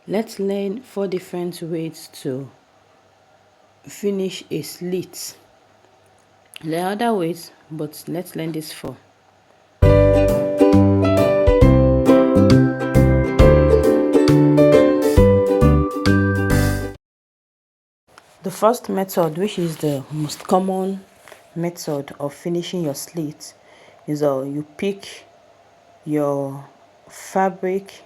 Let's learn 4 different ways to finish a slit. There are other ways, but let's learn this 4. The first method, which is the most common method of finishing your slit, is you pick your fabric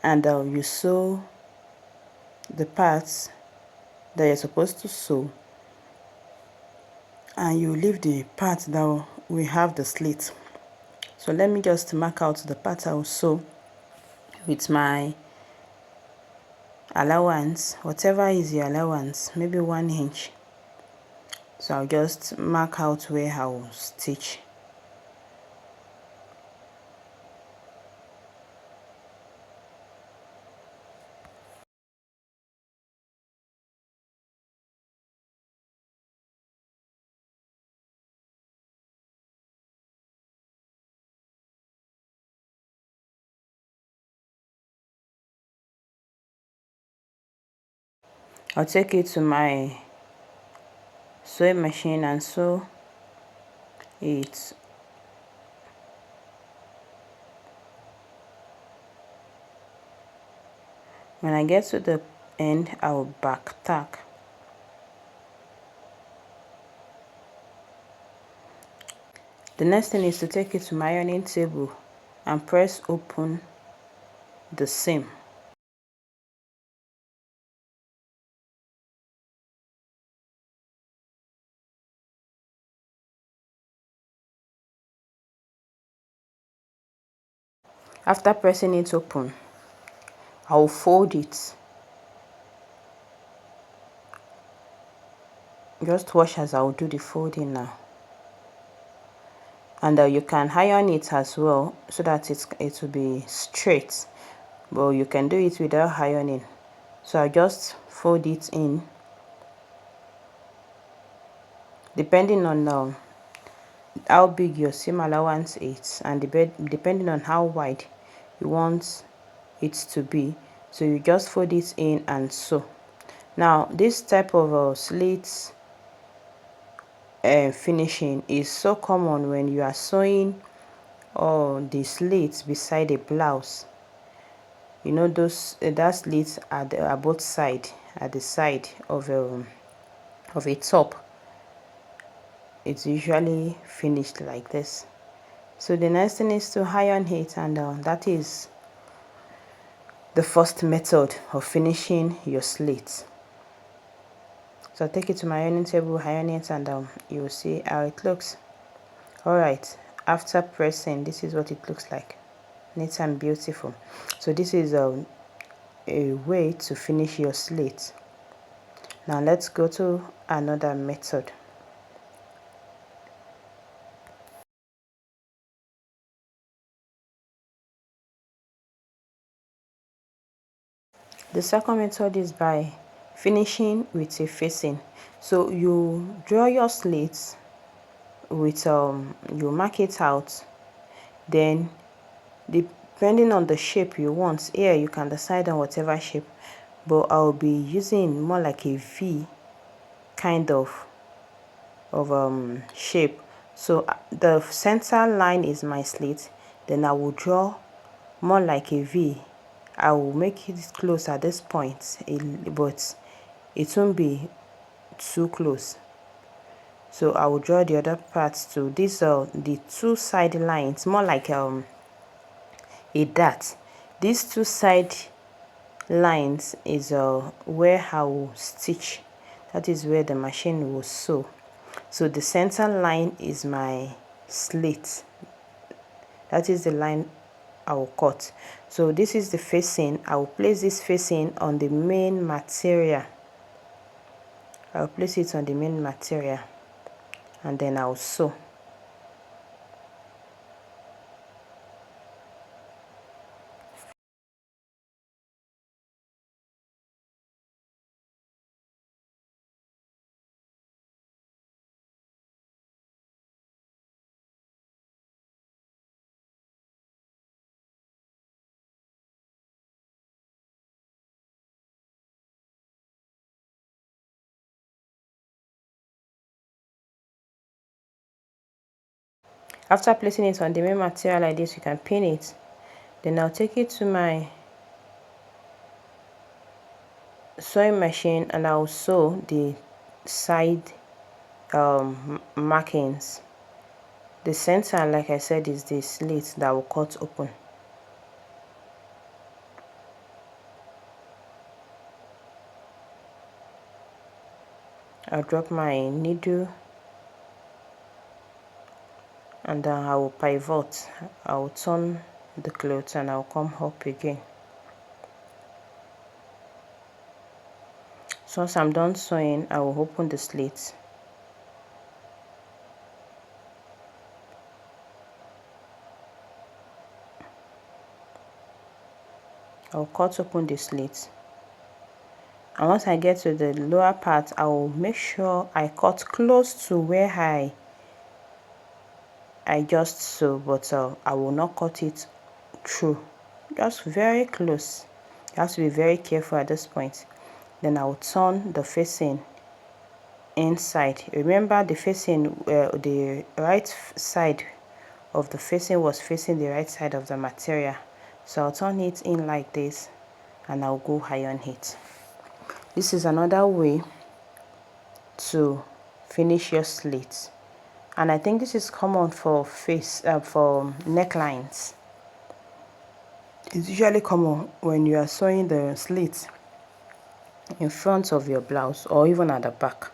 and you sew the parts that you're supposed to sew, and you leave the part that we have the slit. So let me just mark out the part I will sew with my allowance, whatever is your allowance, maybe 1 inch. So I'll just mark out where I will stitch. I'll take it to my sewing machine and sew it. When I get to the end, I will back tack. The next thing is to take it to my ironing table and press open the seam. After pressing it open, I will fold it. Just watch as I will do the folding now. And you can iron it as well so that it will be straight, but you can do it without ironing. So I just fold it in, depending on how big your seam allowance is and depending on how wide you want it to be. So you just fold it in and sew. Now this type of slits finishing is so common when you are sewing the slits beside a blouse. You know those that slits are both side at the side of a top. It's usually finished like this. So the next thing is to iron it, and that is the first method of finishing your slit. So I'll take it to my ironing table, iron it, and you will see how it looks. Alright, after pressing, this is what it looks like. Neat and beautiful. So this is a way to finish your slit. Now let's go to another method. The second method is by finishing with a facing. So you draw your slits with you mark it out, then depending on the shape you want, here you can decide on whatever shape, but I'll be using more like a V kind of shape. So the center line is my slit, then I will draw more like a V. I will make it close at this point, but it won't be too close. So I will draw the other parts to this the two side lines, more like a dart. These two side lines is where I will stitch. That is where the machine will sew. So the center line is my slit. That is the line I will cut. So this is the facing. I will place this facing on the main material. I will place it on the main material, and then I will sew. After placing it on the main material like this, you can pin it. Then I'll take it to my sewing machine and I'll sew the side markings. The center, like I said, is the slit that will cut open. I'll drop my needle and then I will pivot. I will turn the cloth and I'll come up again. So once I'm done sewing, I will open the slit. I'll cut open the slit. And once I get to the lower part, I will make sure I cut close to where I just sew, but I will not cut it through, just very close. You have to be very careful at this point. Then I will turn the facing inside. Remember, the facing, the right side of the facing was facing the right side of the material, so I'll turn it in like this and I'll go iron it. This is another way to finish your slits, and I think this is common for for necklines. It's usually common when you are sewing the slits in front of your blouse or even at the back,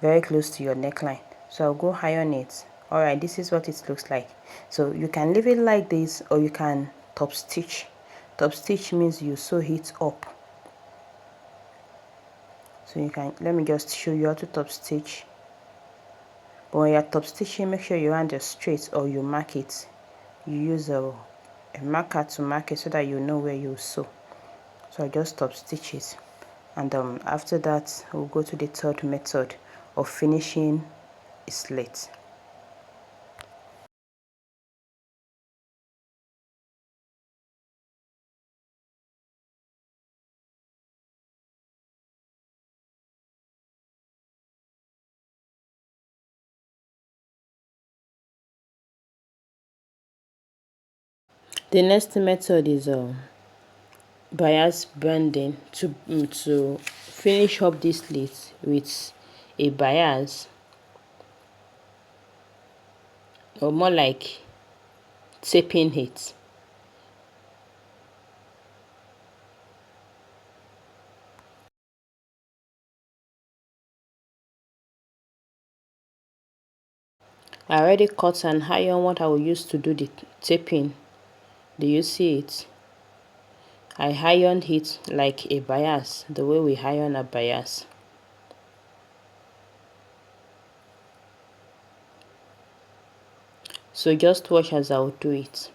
very close to your neckline. So I'll go iron it. Alright, this is what it looks like. So you can leave it like this or you can top stitch. Top stitch means you sew it up. So you can, let me just show you how to top stitch. But when you're top stitching, make sure your hand is straight or you mark it. You use a marker to mark it so that you know where you sew. So I just top stitch it. And after that, we'll go to the third method of finishing a slit. The next method is bias bending to finish up this slit with a bias, or more like taping it. I already cut and iron what I will use to do the taping. Do you see it? I ironed it like a bias, the way we iron a bias. So just watch as I'll do it.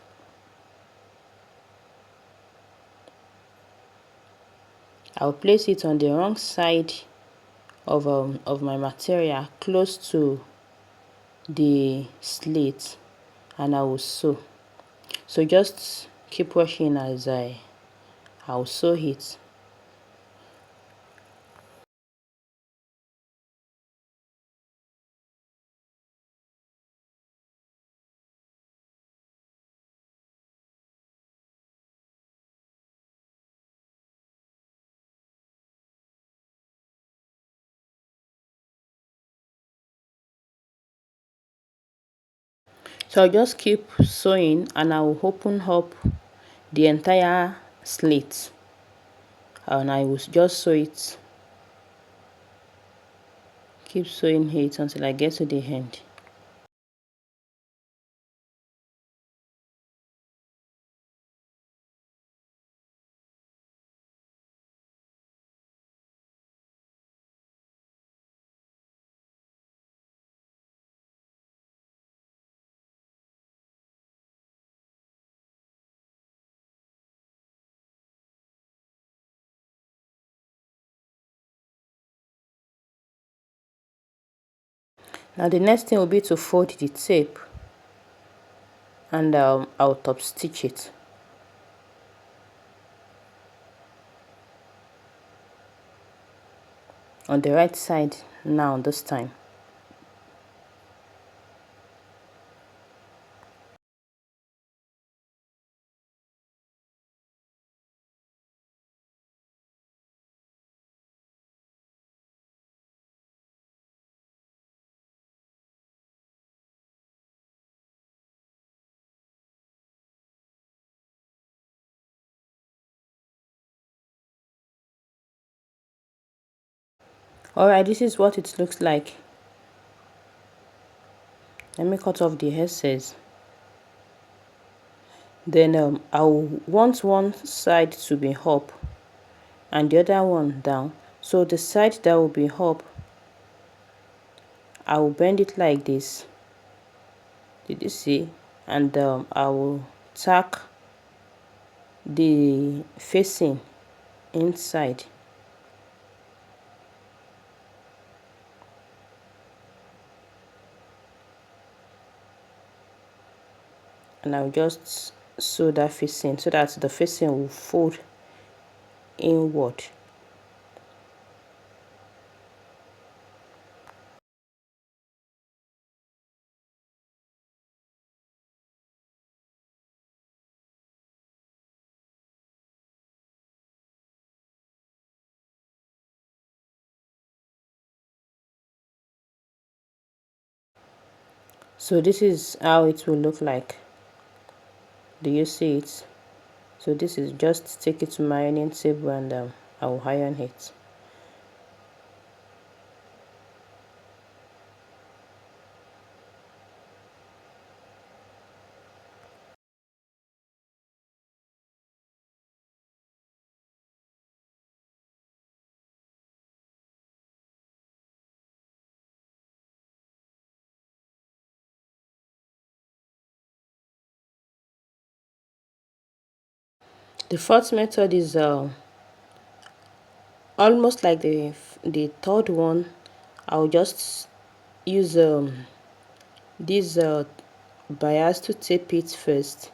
I'll place it on the wrong side of my material, close to the slit, and I will sew. So just keep watching as I'll sew it. So I'll just keep sewing and I'll open up the entire slit, and I will just sew it. Keep sewing it until I get to the end. Now the next thing will be to fold the tape, and I'll top stitch it on the right side now this time. Alright, this is what it looks like. Let me cut off the excess. Then I'll want one side to be up and the other one down. So the side that will be up, I will bend it like this. Did you see? And I will tack the facing inside. And I'll just sew that facing so that the facing will fold inward. So this is how it will look like. Do you see it? So this is just take it to my ironing table and I will iron it. The fourth method is almost like the third one. I'll just use this bias to tape it first.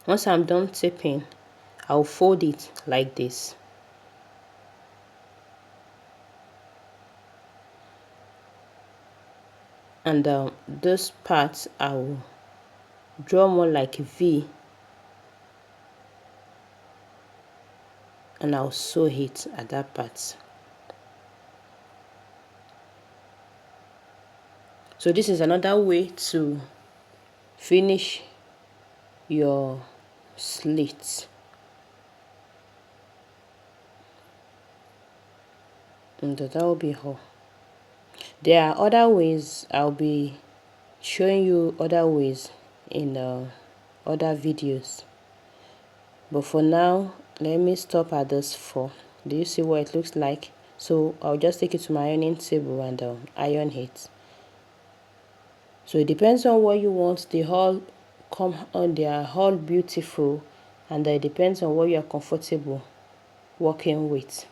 Once I'm done taping, I'll fold it like this. And this part I'll draw more like a V and I'll sew it at that part. So this is another way to finish your slits. And that will be all. There are other ways. I'll be showing you other ways in other videos, but for now let me stop at this 4. Do you see what it looks like? So I'll just take it to my ironing table and iron it. So it depends on what you want. They all come on, they are all beautiful, and it depends on what you are comfortable working with.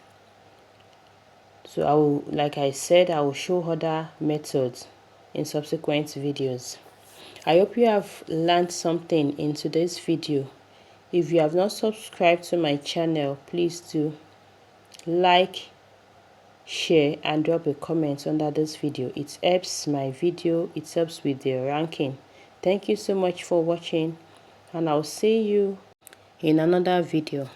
So I will, like I said, I will show other methods in subsequent videos. I hope you have learned something in today's video. If you have not subscribed to my channel, please do like, share and drop a comment under this video. It helps my video, it helps with the ranking. Thank you so much for watching, and I'll see you in another video.